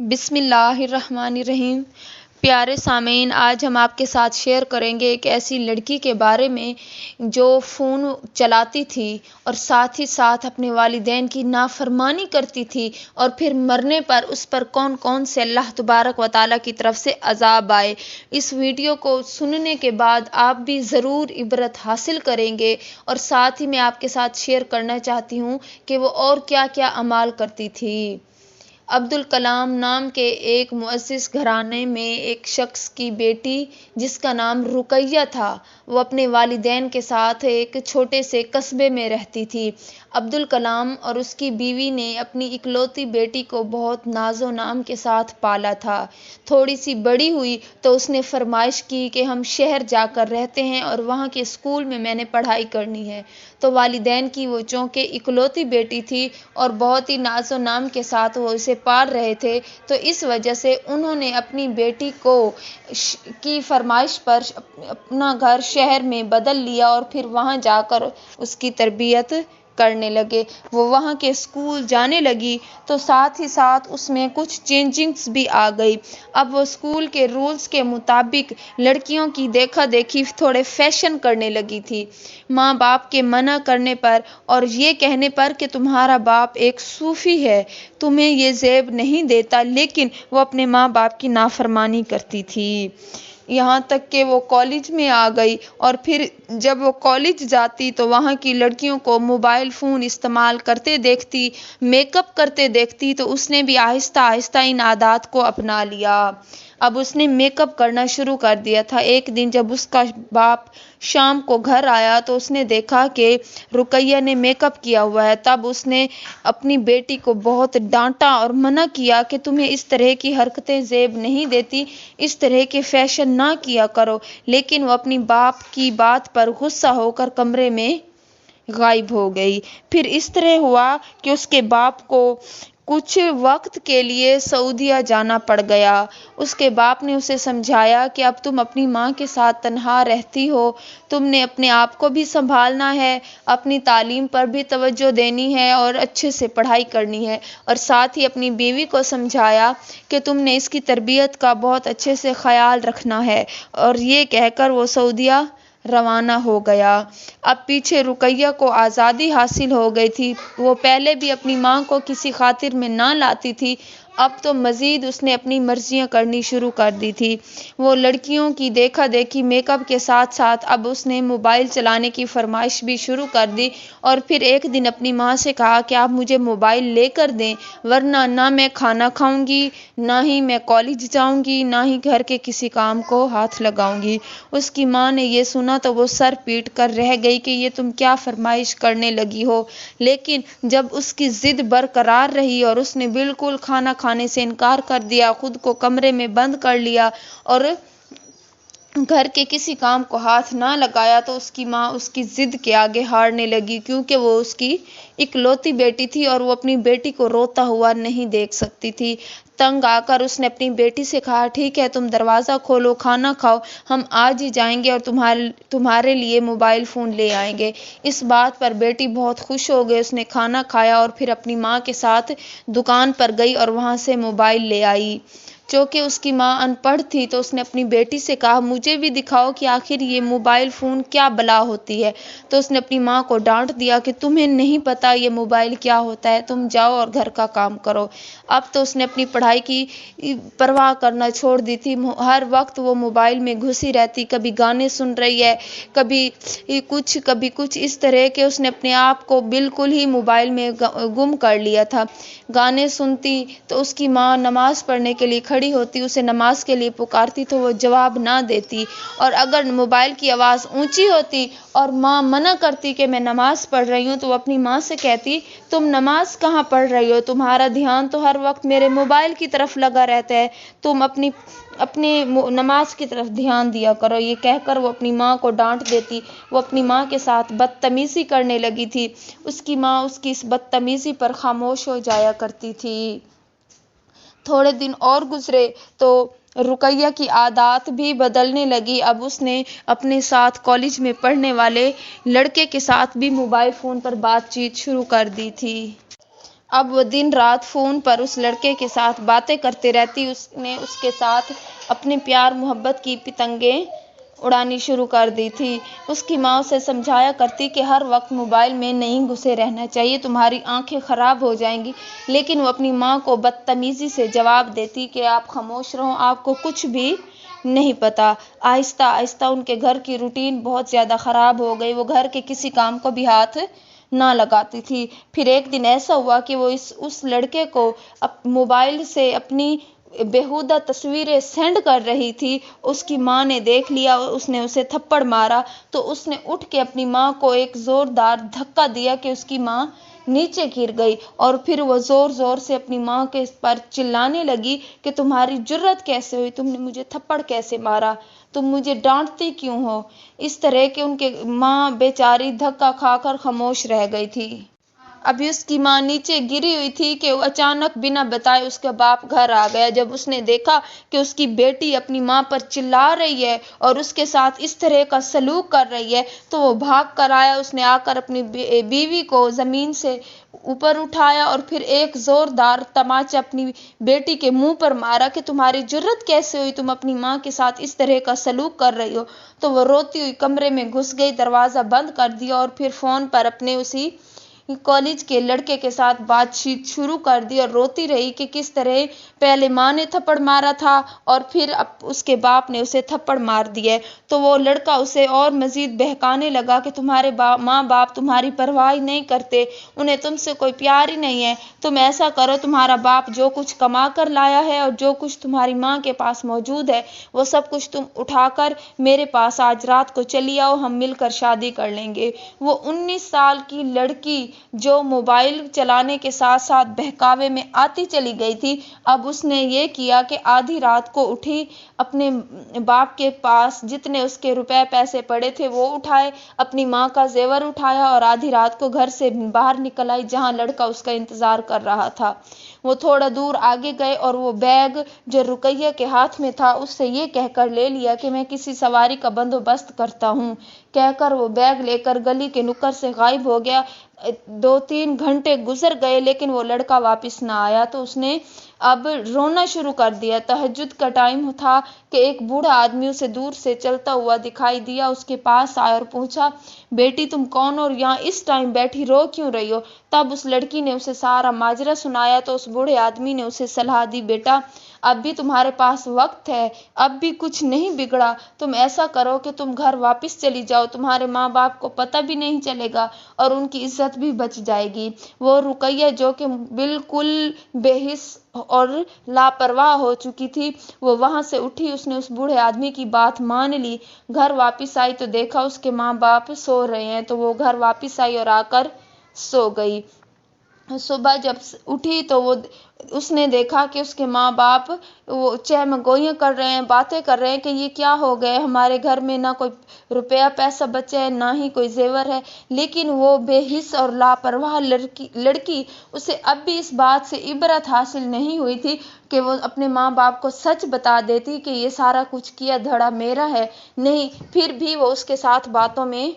بسم اللہ الرحمن الرحیم۔ پیارے سامعین، آج ہم آپ کے ساتھ شیئر کریں گے ایک ایسی لڑکی کے بارے میں جو فون چلاتی تھی اور ساتھ ہی ساتھ اپنے والدین کی نافرمانی کرتی تھی، اور پھر مرنے پر اس پر کون کون سے اللہ تبارک و تعالیٰ کی طرف سے عذاب آئے۔ اس ویڈیو کو سننے کے بعد آپ بھی ضرور عبرت حاصل کریں گے، اور ساتھ ہی میں آپ کے ساتھ شیئر کرنا چاہتی ہوں کہ وہ اور کیا کیا اعمال کرتی تھی۔ عبدالکلام نام کے ایک معزز گھرانے میں ایک شخص کی بیٹی جس کا نام رقیہ تھا، وہ اپنے والدین کے ساتھ ایک چھوٹے سے قصبے میں رہتی تھی۔ عبدالکلام اور اس کی بیوی نے اپنی اکلوتی بیٹی کو بہت ناز و نام کے ساتھ پالا تھا۔ تھوڑی سی بڑی ہوئی تو اس نے فرمائش کی کہ ہم شہر جا کر رہتے ہیں اور وہاں کے اسکول میں میں نے پڑھائی کرنی ہے۔ تو والدین کی وہ چونکہ اکلوتی بیٹی تھی اور بہت ہی ناز و نام کے ساتھ وہ اسے پال رہے تھے، تو اس وجہ سے انہوں نے اپنی بیٹی کو کی فرمائش پر اپنا گھر شہر میں بدل لیا اور پھر وہاں جا کر اس کی تربیت کرنے لگے۔ وہ وہاں کے اسکول جانے لگی تو ساتھ ہی ساتھ اس میں کچھ چینجنگز بھی آ گئی۔ اب وہ اسکول کے رولز کے مطابق لڑکیوں کی دیکھا دیکھی تھوڑے فیشن کرنے لگی تھی، ماں باپ کے منع کرنے پر اور یہ کہنے پر کہ تمہارا باپ ایک صوفی ہے، تمہیں یہ زیب نہیں دیتا، لیکن وہ اپنے ماں باپ کی نافرمانی کرتی تھی۔ یہاں تک کہ وہ کالج میں آ گئی، اور پھر جب وہ کالج جاتی تو وہاں کی لڑکیوں کو موبائل فون استعمال کرتے دیکھتی، میک اپ کرتے دیکھتی، تو اس نے بھی آہستہ آہستہ ان عادات کو اپنا لیا۔ اب اس نے میک اپ کرنا شروع کر دیا تھا۔ ایک دن جب اس کا باپ شام کو گھر آیا تو اس نے دیکھا کہ رقیہ نے میک اپ کیا ہوا ہے۔ تب اس نے اپنی بیٹی کو بہت ڈانٹا اور منع کیا کہ تمہیں اس طرح کی حرکتیں زیب نہیں دیتی، اس طرح کے فیشن نہ کیا کرو، لیکن وہ اپنی باپ کی بات پر غصہ ہو کر کمرے میں غائب ہو گئی۔ پھر اس طرح ہوا کہ اس کے باپ کو کچھ وقت کے لیے سعودیہ جانا پڑ گیا۔ اس کے باپ نے اسے سمجھایا کہ اب تم اپنی ماں کے ساتھ تنہا رہتی ہو، تم نے اپنے آپ کو بھی سنبھالنا ہے، اپنی تعلیم پر بھی توجہ دینی ہے اور اچھے سے پڑھائی کرنی ہے، اور ساتھ ہی اپنی بیوی کو سمجھایا کہ تم نے اس کی تربیت کا بہت اچھے سے خیال رکھنا ہے، اور یہ کہہ کر وہ سعودیہ روانہ ہو گیا۔ اب پیچھے رقیہ کو آزادی حاصل ہو گئی تھی۔ وہ پہلے بھی اپنی ماں کو کسی خاطر میں نہ لاتی تھی، اب تو مزید اس نے اپنی مرضیاں کرنی شروع کر دی تھی۔ وہ لڑکیوں کی دیکھا دیکھی میک اپ کے ساتھ ساتھ اب اس نے موبائل چلانے کی فرمائش بھی شروع کر دی، اور پھر ایک دن اپنی ماں سے کہا کہ آپ مجھے موبائل لے کر دیں، ورنہ نہ میں کھانا کھاؤں گی، نہ ہی میں کالج جاؤں گی، نہ ہی گھر کے کسی کام کو ہاتھ لگاؤں گی۔ اس کی ماں نے یہ سنا تو وہ سر پیٹ کر رہ گئی کہ یہ تم کیا فرمائش کرنے لگی ہو، لیکن جب اس کی ضد برقرار رہی اور اس نے بالکل کھانا کھانے سے انکار کر دیا، خود کو کمرے میں بند کر لیا اور گھر کے کسی کام کو ہاتھ نہ لگایا، تو اس کی ماں اس کی ضد کے آگے ہارنے لگی، کیونکہ وہ اس کی اکلوتی بیٹی تھی اور وہ اپنی بیٹی کو روتا ہوا نہیں دیکھ سکتی تھی۔ تنگ آ کر اس نے اپنی بیٹی سے کہا، ٹھیک ہے، تم دروازہ کھولو، کھانا کھاؤ، ہم آج ہی جائیں گے اور تمہارے لیے موبائل فون لے آئیں گے۔ اس بات پر بیٹی بہت خوش ہو گئی۔ اس نے کھانا کھایا اور پھر اپنی ماں کے ساتھ دکان پر گئی اور وہاں سے موبائل لے آئی۔ چونکہ اس کی ماں ان پڑھ تھی تو اس نے اپنی بیٹی سے کہا، مجھے بھی دکھاؤ کہ آخر یہ موبائل فون کیا بلا ہوتی ہے۔ تو اس نے اپنی ماں کو ڈانٹ دیا کہ تمہیں نہیں پتا یہ موبائل کیا ہوتا ہے، تم جاؤ اور گھر کا کام کرو۔ اب تو اس نے اپنی پڑھائی کی پرواہ کرنا چھوڑ دی تھی۔ ہر وقت وہ موبائل میں گھسی رہتی، کبھی گانے سن رہی ہے، کبھی کچھ اس طرح کہ اس نے اپنے آپ کو بالکل ہی موبائل میں گم کر لیا تھا۔ گانے سنتی تو اس کی ماں نماز پڑھنے کے لیے کھڑی ہوتی، اسے نماز کے لیے پکارتی تو وہ جواب نہ دیتی، اور اگر موبائل کی آواز اونچی ہوتی اور ماں منع کرتی کہ میں نماز پڑھ رہی ہوں، تو وہ اپنی ماں سے کہتی، تم نماز کہاں پڑھ رہی ہو، تمہارا دھیان تو ہر وقت میرے موبائل کی طرف لگا رہتا ہے، تم اپنی نماز کی طرف دھیان دیا کرو۔ یہ کہہ کر وہ اپنی ماں کو ڈانٹ دیتی۔ وہ اپنی ماں کے ساتھ بدتمیزی کرنے لگی تھی۔ اس کی ماں اس کی اس بدتمیزی پر خاموش ہو جایا کرتی تھی۔ تھوڑے دن اور گزرے تو رقیہ کی عادات بھی بدلنے لگی۔ اب اس نے اپنے ساتھ کالج میں پڑھنے والے لڑکے کے ساتھ بھی موبائل فون پر بات چیت شروع کر دی تھی۔ اب وہ دن رات فون پر اس لڑکے کے ساتھ باتیں کرتے رہتی۔ اس نے اس کے ساتھ اپنے پیار محبت کی پتنگیں اڑانی شروع کر دی تھی۔ اس کی ماں اسے سمجھایا کرتی کہ ہر وقت موبائل میں نہیں گھسے رہنا چاہیے، تمہاری آنکھیں خراب ہو جائیں گی، لیکن وہ اپنی ماں کو بدتمیزی سے جواب دیتی کہ آپ خاموش رہو، آپ کو کچھ بھی نہیں پتا۔ آہستہ آہستہ ان کے گھر کی روٹین بہت زیادہ خراب ہو گئی۔ وہ گھر کے کسی کام کو بھی ہاتھ نہ لگاتی تھی۔ پھر ایک دن ایسا ہوا کہ وہ اس لڑکے کو موبائل سے اپنی بیہودہ تصویریں سینڈ کر رہی تھی۔ اس کی ماں نے دیکھ لیا، اس نے اسے تھپڑ مارا تو اس نے اٹھ کے اپنی ماں کو ایک زوردار دھکا دیا کہ اس کی ماں نیچے گر گئی، اور پھر وہ زور زور سے اپنی ماں کے پر چلانے لگی کہ تمہاری جرت کیسے ہوئی، تم نے مجھے تھپڑ کیسے مارا، تم مجھے ڈانٹتی کیوں ہو، اس طرح کہ ان کے ماں بیچاری دھکا کھا کر خاموش رہ گئی تھی۔ ابھی اس کی ماں نیچے گری ہوئی تھی کہ اچانک بنا بتائے اس کا باپ گھر آ گیا۔ جب اس نے دیکھا کہ اس کی بیٹی اپنی ماں پر چلا رہی ہے اور اس کے ساتھ اس طرح کا سلوک کر رہی ہے تو وہ بھاگ کر آیا۔ اس نے آ کر اپنی بیوی کو زمین سے اوپر اٹھایا اور پھر ایک زوردار تماچا اپنی بیٹی کے منہ پر مارا کہ تمہاری جرت کیسے ہوئی، تم اپنی ماں کے ساتھ اس طرح کا سلوک کر رہی ہو۔ تو وہ روتی ہوئی کمرے میں گھس گئی، دروازہ بند کر دیا اور پھر فون پر اپنے اسی کالج کے لڑکے کے ساتھ بات چیت شروع کر دی اور روتی رہی کہ کس طرح پہلے ماں نے تھپڑ مارا تھا اور پھر اس کے باپ نے اسے تھپڑ مار دیا۔ تو وہ لڑکا اسے اور مزید بہکانے لگا کہ تمہارے ماں باپ تمہاری پرواہ نہیں کرتے، انہیں تم سے کوئی پیار ہی نہیں ہے، تم ایسا کرو، تمہارا باپ جو کچھ کما کر لایا ہے اور جو کچھ تمہاری ماں کے پاس موجود ہے وہ سب کچھ تم اٹھا کر میرے پاس آج رات کو چلی آؤ، ہم مل کر شادی کر لیں گے۔ وہ 19 سال کی لڑکی جو موبائل چلانے کے ساتھ ساتھ بہکاوے میں آتی چلی گئی تھی، اب اس نے یہ کیا کہ آدھی رات کو اٹھی، اپنے باپ کے پاس جتنے اس کے روپے پیسے پڑے تھے وہ اٹھائے، اپنی ماں کا زیور اٹھایا اور آدھی رات کو گھر سے باہر نکل آئی جہاں لڑکا اس کا انتظار کر رہا تھا۔ وہ تھوڑا دور آگے گئے اور وہ بیگ جو رقیہ کے ہاتھ میں تھا اس سے یہ کہہ کر لے لیا کہ میں کسی سواری کا بندوبست کرتا ہوں، کہہ کر وہ بیگ لے کر گلی کے نکڑ سے غائب ہو گیا۔ 2-3 گھنٹے گزر گئے لیکن وہ لڑکا واپس نہ آیا تو اس نے اب رونا شروع کر دیا۔ تہجد کا ٹائم تھا کہ ایک بوڑھا آدمی اسے دور سے چلتا ہوا دکھائی دیا، اس کے پاس آیا اور پوچھا، بیٹی تم کون ہو اور یہاں اس ٹائم بیٹھی رو کیوں رہی ہو؟ تب اس لڑکی نے اسے سارا ماجرا سنایا تو اس بوڑھے آدمی نے اسے صلاح دی، بیٹا اب بھی تمہارے پاس وقت ہے، اب بھی کچھ نہیں بگڑا، تم ایسا کرو کہ تم گھر واپس چلی جاؤ، تمہارے ماں باپ کو پتہ بھی نہیں چلے گا اور ان کی عزت بھی بچ جائے گی۔ وہ رقیہ جو کہ بالکل بے حس اور لاپرواہ ہو چکی تھی وہ وہاں سے اٹھی، اس نے اس بوڑھے آدمی کی بات مان لی، گھر واپس آئی تو دیکھا اس کے ماں باپ سو رہے ہیں تو وہ گھر واپس آئی اور آ کر سو گئی۔ صبح جب اٹھی تو اس نے دیکھا کہ اس کے ماں باپ وہ چہمگوئیاں کر رہے ہیں، باتیں کر رہے ہیں کہ یہ کیا ہو گئے، ہمارے گھر میں نہ کوئی روپیہ پیسہ بچے ہے نہ ہی کوئی زیور ہے، لیکن وہ بے حس اور لاپرواہ لڑکی اسے اب بھی اس بات سے عبرت حاصل نہیں ہوئی تھی کہ وہ اپنے ماں باپ کو سچ بتا دیتی کہ یہ سارا کچھ کیا دھڑا میرا ہے، نہیں، پھر بھی وہ اس کے ساتھ باتوں میں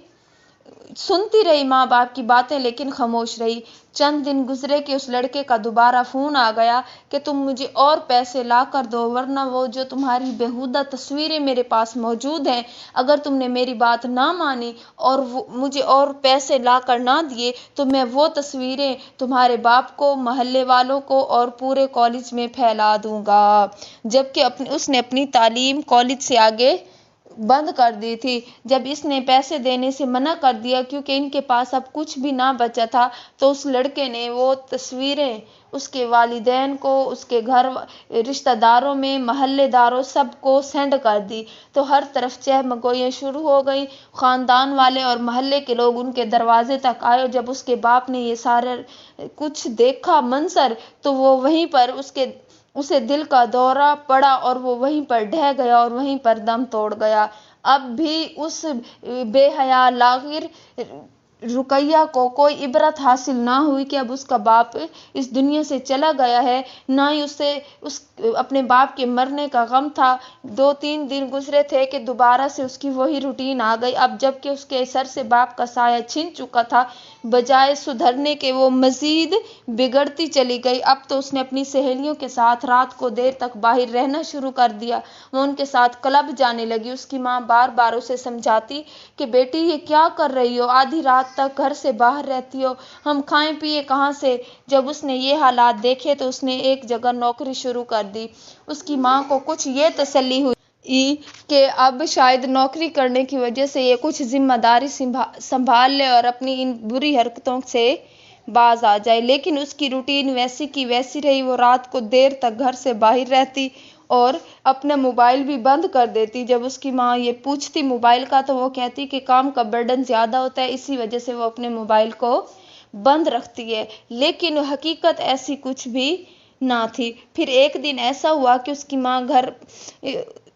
سنتی رہی ماں باپ کی باتیں لیکن خاموش رہی۔ چند دن گزرے کہ اس لڑکے کا دوبارہ فون آ گیا کہ تم مجھے اور پیسے لا کر دو ورنہ وہ جو تمہاری بیہودہ تصویریں میرے پاس موجود ہیں، اگر تم نے میری بات نہ مانی اور مجھے اور پیسے لا کر نہ دیے تو میں وہ تصویریں تمہارے باپ کو، محلے والوں کو اور پورے کالج میں پھیلا دوں گا۔ جبکہ اس نے اپنی تعلیم کالج سے آگے بند کر دی تھی۔ جب اس نے پیسے دینے سے منع کر دیا کیونکہ ان کے پاس اب کچھ بھی نہ بچا تھا تو اس لڑکے نے وہ تصویریں اس کے والدین کو، اس کے گھر رشتہ داروں میں، محلے داروں سب کو سینڈ کر دی تو ہر طرف چہمگوئیاں شروع ہو گئیں۔ خاندان والے اور محلے کے لوگ ان کے دروازے تک آئے اور جب اس کے باپ نے یہ سارا کچھ دیکھا منظر تو وہ وہیں پر اسے دل کا دورہ پڑا اور وہ وہیں پر ڈھہ گیا اور وہیں پر دم توڑ گیا۔ اب بھی اس بے حیا لاغر رقیہ کو کوئی عبرت حاصل نہ ہوئی کہ اب اس کا باپ اس دنیا سے چلا گیا ہے، نہ ہی اسے اپنے باپ کے مرنے کا غم تھا۔ 2-3 دن گزرے تھے کہ دوبارہ سے اس کی وہی روٹین آ گئی۔ اب جب کہ اس کے سر سے باپ کا سایہ چھن چکا تھا، بجائے سدھرنے کے وہ مزید بگڑتی چلی گئی۔ اب تو اس نے اپنی سہیلیوں کے ساتھ رات کو دیر تک باہر رہنا شروع کر دیا۔ وہ ان کے ساتھ کلب جانے لگی۔ اس کی ماں بار بار اسے سمجھاتی کہ بیٹی یہ کیا کر رہی ہو، آدھی رات تک گھر سے باہر رہتی ہو، ہم کھائیں پیئیں کہاں سے۔ جب اس نے یہ حالات دیکھے تو اس نے ایک جگہ نوکری شروع کر دی۔ اس کی ماں کو کچھ یہ تسلی ہوئی کہ اب شاید نوکری کرنے کی وجہ سے یہ کچھ ذمہ داری سنبھال لے اور اپنی ان بری حرکتوں سے باز آ جائے، لیکن اس کی روٹین ویسی کی ویسی رہی۔ وہ رات کو دیر تک گھر سے باہر رہتی اور اپنا موبائل بھی بند کر دیتی۔ جب اس کی ماں یہ پوچھتی موبائل کا تو وہ کہتی کہ کام کا برڈن زیادہ ہوتا ہے، اسی وجہ سے وہ اپنے موبائل کو بند رکھتی ہے، لیکن حقیقت ایسی کچھ بھی نہ تھی۔ پھر ایک دن ایسا ہوا کہ اس کی ماں گھر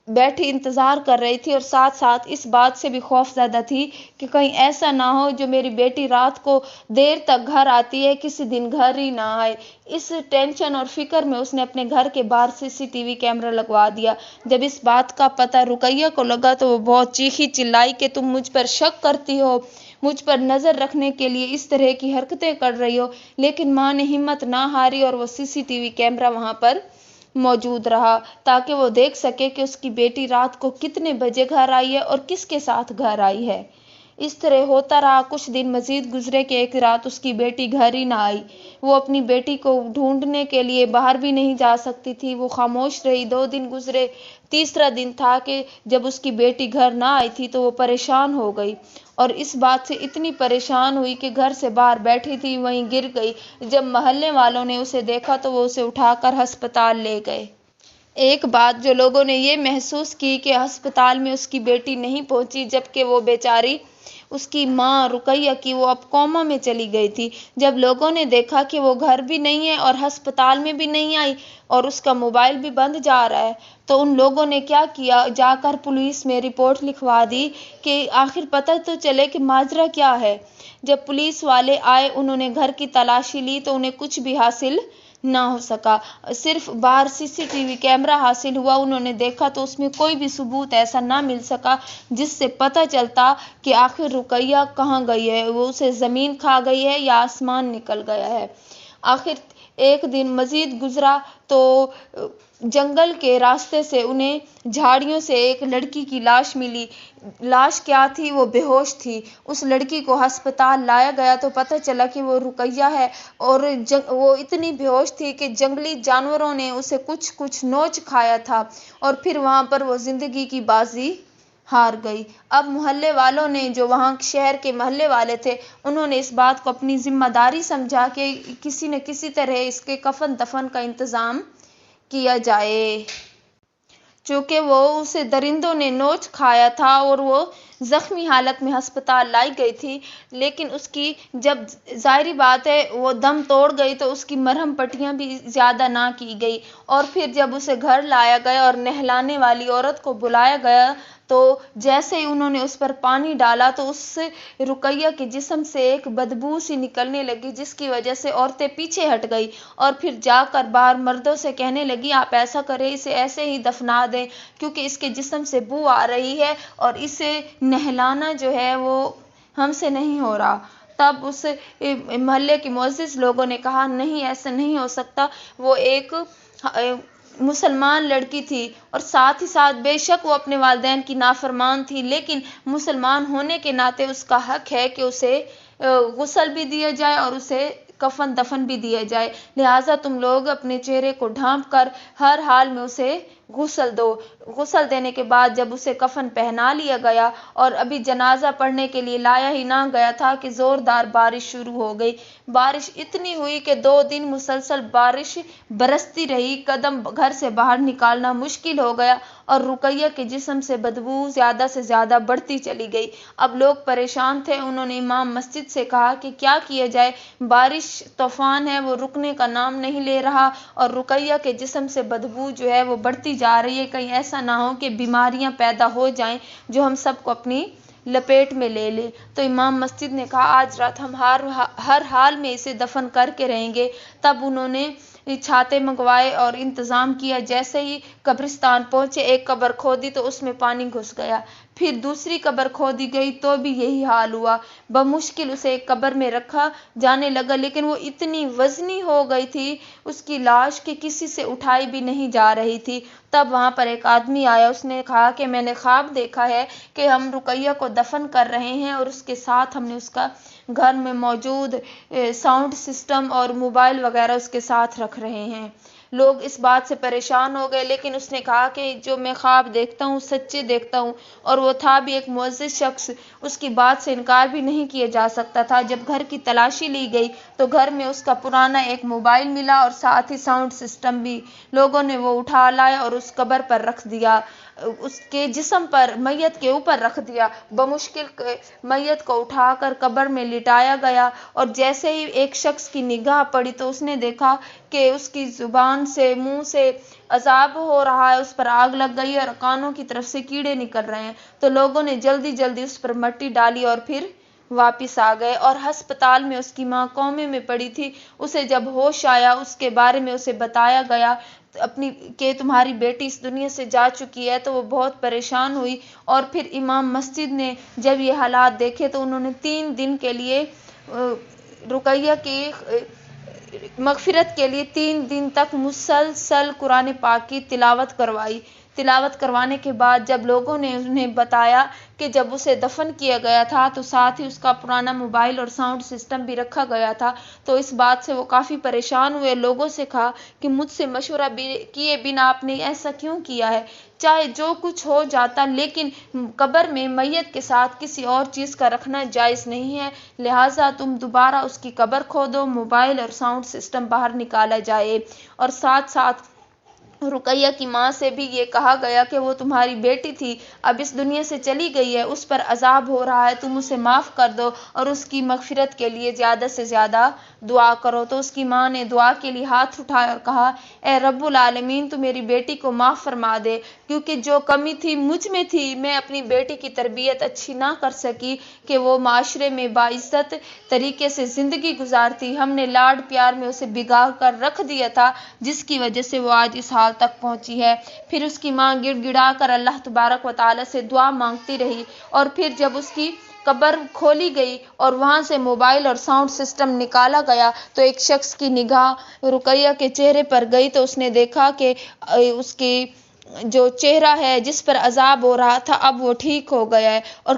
بیٹھی انتظار کر رہی تھی اور ساتھ ساتھ اس بات سے بھی خوف زدہ تھی کہ کہیں ایسا نہ ہو جو میری بیٹی رات کو دیر تک گھر آتی ہے کسی دن گھر ہی نہ آئے۔ اس ٹینشن اور فکر میں اس نے اپنے گھر کے باہر CCTV کیمرہ لگوا دیا۔ جب اس بات کا پتہ رقیہ کو لگا تو وہ بہت چیخی چلائی کہ تم مجھ پر شک کرتی ہو، مجھ پر نظر رکھنے کے لیے اس طرح کی حرکتیں کر رہی ہو، لیکن ماں نے ہمت نہ ہاری اور وہ CCTV کیمرہ وہاں پر موجود رہا تاکہ وہ دیکھ سکے کہ اس کی بیٹی رات کو کتنے بجے گھر آئی ہے اور کس کے ساتھ گھر آئی ہے۔ اس طرح ہوتا رہا۔ کچھ دن مزید گزرے کہ ایک رات اس کی بیٹی گھر ہی نہ آئی۔ وہ اپنی بیٹی کو ڈھونڈنے کے لیے باہر بھی نہیں جا سکتی تھی۔ وہ خاموش رہی۔ 2 دن گزرے۔ تیسرا دن تھا کہ جب اس کی بیٹی گھر نہ آئی تھی تو وہ پریشان ہو گئی اور اس بات سے اتنی پریشان ہوئی کہ گھر سے باہر بیٹھی تھی وہیں گر گئی۔ جب محلے والوں نے اسے دیکھا تو وہ اسے اٹھا کر ہسپتال لے گئے۔ ایک بات جو لوگوں نے یہ محسوس کی کہ ہسپتال میں اس کی بیٹی نہیں پہنچی، جبکہ وہ بیچاری اس کی ماں رقیہ کی وہ اب کوما میں چلی گئی تھی۔ جب لوگوں نے دیکھا کہ وہ گھر بھی نہیں ہے اور ہسپتال میں بھی نہیں آئی اور اس کا موبائل بھی بند جا رہا ہے تو ان لوگوں نے کیا کیا، جا کر پولیس میں رپورٹ لکھوا دی کہ آخر پتہ تو چلے کہ ماجرا کیا ہے۔ جب پولیس والے آئے انہوں نے گھر کی تلاشی لی تو انہیں کچھ بھی حاصل نہ ہو سکا، صرف باہر CCTV کیمرہ حاصل ہوا۔ انہوں نے دیکھا تو اس میں کوئی بھی ثبوت ایسا نہ مل سکا جس سے پتہ چلتا کہ آخر رقیہ کہاں گئی ہے، وہ اسے زمین کھا گئی ہے یا آسمان نکل گیا ہے۔ آخر ایک دن مزید گزرا تو جنگل کے راستے سے انہیں جھاڑیوں سے ایک لڑکی کی لاش ملی۔ لاش کیا تھی، وہ بے ہوش تھی۔ اس لڑکی کو ہسپتال لایا گیا تو پتہ چلا کہ وہ رقیہ ہے اور وہ اتنی بے ہوش تھی کہ جنگلی جانوروں نے اسے کچھ نوچ کھایا تھا اور پھر وہاں پر وہ زندگی کی بازی ہار گئی۔ اب محلے والوں نے، جو وہاں شہر کے محلے والے تھے، انہوں نے اس بات کو اپنی ذمہ داری سمجھا کہ کسی نہ کسی طرح اس کے کفن دفن کا انتظام کیا جائے۔ چونکہ وہ اسے درندوں نے نوچ کھایا تھا اور وہ زخمی حالت میں ہسپتال لائی گئی تھی، لیکن اس کی جب ظاہری بات ہے وہ دم توڑ گئی تو اس کی مرہم پٹیاں بھی زیادہ نہ کی گئی۔ اور پھر جب اسے گھر لایا گیا اور نہلانے والی عورت کو بلایا گیا تو جیسے ہی انہوں نے اس پر پانی ڈالا تو اس رقیہ کے جسم سے ایک بدبو سی نکلنے لگی جس کی وجہ سے عورتیں پیچھے ہٹ گئی اور پھر جا کر باہر مردوں سے کہنے لگی آپ ایسا کریں، اسے ایسے ہی دفنا دیں کیونکہ اس کے جسم سے بو آ رہی ہے اور اسے نہلانا جو ہے وہ ہم سے نہیں ہو رہا۔ تب اس محلے کے معزز لوگوں نے کہا نہیں ایسا نہیں ہو سکتا، وہ ایک مسلمان لڑکی تھی اور ساتھ ہی ساتھ بے شک وہ اپنے والدین کی نافرمان تھی، لیکن مسلمان ہونے کے ناطے اس کا حق ہے کہ اسے غسل بھی دیا جائے اور اسے کفن دفن بھی دیا جائے، لہٰذا تم لوگ اپنے چہرے کو ڈھانپ کر ہر حال میں اسے غسل دو۔ غسل دینے کے بعد جب اسے کفن پہنا لیا گیا اور ابھی جنازہ پڑھنے کے لیے لایا ہی نہ گیا تھا کہ زوردار بارش شروع ہو گئی۔ بارش اتنی ہوئی کہ 2 دن مسلسل بارش برستی رہی، قدم گھر سے باہر نکالنا مشکل ہو گیا اور رقیہ کے جسم سے بدبو زیادہ سے زیادہ بڑھتی چلی گئی۔ اب لوگ پریشان تھے، انہوں نے امام مسجد سے کہا کہ کیا کیا جائے، بارش طوفان ہے وہ رکنے کا نام نہیں لے رہا اور رقیہ کے جسم سے بدبو جو ہے وہ بڑھتی جا رہی ہے، کہیں ایسا نہ ہو کہ بیماریاں پیدا ہو جائیں جو ہم سب کو اپنی لپیٹ میں لے لے۔ تو امام مسجد نے کہا آج رات ہم ہر حال میں اسے دفن کر کے رہیں گے۔ تب انہوں نے چھاتے منگوائے اور انتظام کیا۔ جیسے ہی قبرستان پہنچے ایک قبر کھودی تو اس میں پانی گھس گیا، پھر دوسری قبر کھودی گئی تو بھی یہی حال ہوا۔ بمشکل اسے ایک قبر میں رکھا جانے لگا، لیکن وہ اتنی وزنی ہو گئی تھی اس کی لاش کہ کسی سے اٹھائی بھی نہیں جا رہی تھی۔ تب وہاں پر ایک آدمی آیا، اس نے کہا کہ میں نے خواب دیکھا ہے کہ ہم رقیہ کو دفن کر رہے ہیں اور اس کے ساتھ ہم نے اس کا گھر میں موجود ساؤنڈ سسٹم اور موبائل وغیرہ اس کے ساتھ رکھ رہے ہیں۔ لوگ اس بات سے پریشان ہو گئے، لیکن اس نے کہا کہ جو میں خواب دیکھتا ہوں سچے دیکھتا ہوں، اور وہ تھا بھی ایک معزز شخص، اس کی بات سے انکار بھی نہیں کیا جا سکتا تھا۔ جب گھر کی تلاشی لی گئی تو گھر میں اس کا پرانا ایک موبائل ملا اور ساتھ ہی ساؤنڈ سسٹم بھی۔ لوگوں نے وہ اٹھا لایا اور اس قبر پر رکھ دیا، اس کے جسم پر، میت کے اوپر رکھ دیا۔ بمشکل میت کو اٹھا کر قبر میں لٹایا گیا، اور جیسے ہی ایک شخص کی نگاہ پڑی تو اس نے دیکھا کہ اس کی زبان سے، منہ سے عذاب ہو رہا ہے، اس پر آگ لگ گئی اور کانوں کی طرف سے کیڑے نکل رہے ہیں۔ تو لوگوں نے جلدی جلدی اس پر مٹی ڈالی اور پھر واپس آ گئے، اور ہسپتال میں اس کی ماں کومے میں پڑی تھی۔ اسے جب ہوش آیا، اس کے بارے میں اسے بتایا گیا کہ تمہاری بیٹی اس دنیا سے جا چکی ہے، تو وہ بہت پریشان ہوئی۔ اور پھر امام مسجد نے جب یہ حالات دیکھے تو انہوں نے 3 دن کے لیے رقیہ کی مغفرت کے لیے 3 دن تک مسلسل قرآن پاک کی تلاوت کروائی۔ تلاوت کروانے کے بعد جب لوگوں نے انہیں بتایا کہ جب اسے دفن کیا گیا تھا تو ساتھ ہی اس کا پرانا موبائل اور ساؤنڈ سسٹم بھی رکھا گیا تھا، تو اس بات سے وہ کافی پریشان ہوئے۔ لوگوں سے کہا کہ مجھ سے مشورہ کیے بنا آپ نے ایسا کیوں کیا ہے؟ چاہے جو کچھ ہو جاتا، لیکن قبر میں میت کے ساتھ کسی اور چیز کا رکھنا جائز نہیں ہے، لہٰذا تم دوبارہ اس کی قبر کھودو، موبائل اور ساؤنڈ سسٹم باہر نکالا جائے۔ اور ساتھ ساتھ رقیہ کی ماں سے بھی یہ کہا گیا کہ وہ تمہاری بیٹی تھی، اب اس دنیا سے چلی گئی ہے، اس پر عذاب ہو رہا ہے، تم اسے معاف کر دو اور اس کی مغفرت کے لیے زیادہ سے زیادہ دعا کرو۔ تو اس کی ماں نے دعا کے لیے ہاتھ اٹھائے اور کہا اے رب العالمین، تو میری بیٹی کو معاف فرما دے، کیونکہ جو کمی تھی مجھ میں تھی، میں اپنی بیٹی کی تربیت اچھی نہ کر سکی کہ وہ معاشرے میں باعزت طریقے سے زندگی گزارتی۔ ہم نے لاڈ پیار میں اسے بگا کر رکھ دیا تھا، جس کی وجہ سے وہ آج اس حال تک پہنچی ہے۔ پھر اس کی ماں گڑ گڑا کر اللہ تبارک و تعالیٰ سے دعا مانگتی رہی، اور پھر جب اس کی قبر کھولی گئی اور وہاں سے موبائل اور ساؤنڈ سسٹم نکالا گیا تو ایک شخص کی نگاہ رقیہ کے چہرے پر گئی، تو اس نے دیکھا کہ اس کی جو چہرہ ہے جس پر عذاب ہو رہا تھا اب وہ ٹھیک ہو گیا ہے، اور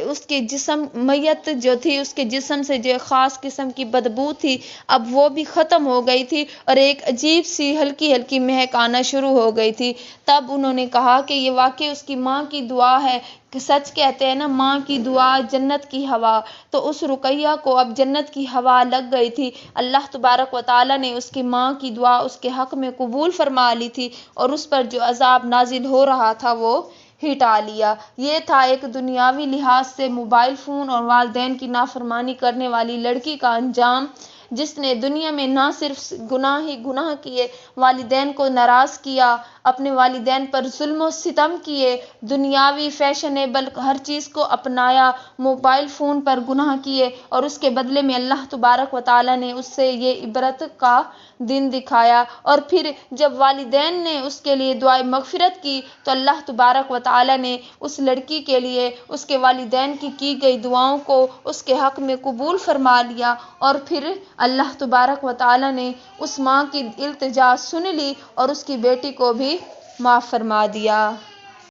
اس کے جسم، میت جو تھی اس کے جسم سے جو خاص قسم کی بدبو تھی اب وہ بھی ختم ہو گئی تھی، اور ایک عجیب سی ہلکی ہلکی مہک آنا شروع ہو گئی تھی۔ تب انہوں نے کہا کہ یہ واقعی اس کی ماں کی دعا ہے، کہ سچ کہتے ہیں نا، ماں کی دعا جنت کی ہوا۔ تو اس رقیہ کو اب جنت کی ہوا لگ گئی تھی۔ اللہ تبارک و تعالیٰ نے اس کی ماں کی دعا اس کے حق میں قبول فرما لی تھی، اور اس پر جو عذاب نازل ہو رہا تھا وہ ہٹا لیا۔ یہ تھا ایک دنیاوی لحاظ سے موبائل فون اور والدین کی نافرمانی کرنے والی لڑکی کا انجام، جس نے دنیا میں نہ صرف گناہ ہی گناہ کیے، والدین کو ناراض کیا، اپنے والدین پر ظلم و ستم کیے، دنیاوی فیشنیبل ہر چیز کو اپنایا، موبائل فون پر گناہ کیے، اور اس کے بدلے میں اللہ تبارک و تعالیٰ نے اس سے یہ عبرت کا دن دکھایا۔ اور پھر جب والدین نے اس کے لیے دعائے مغفرت کی تو اللہ تبارک و تعالیٰ نے اس لڑکی کے لیے اس کے والدین کی گئی دعاؤں کو اس کے حق میں قبول فرما لیا، اور پھر اللہ تبارک و تعالیٰ نے اس ماں کی التجا سن لی اور اس کی بیٹی کو بھی معاف فرما دیا۔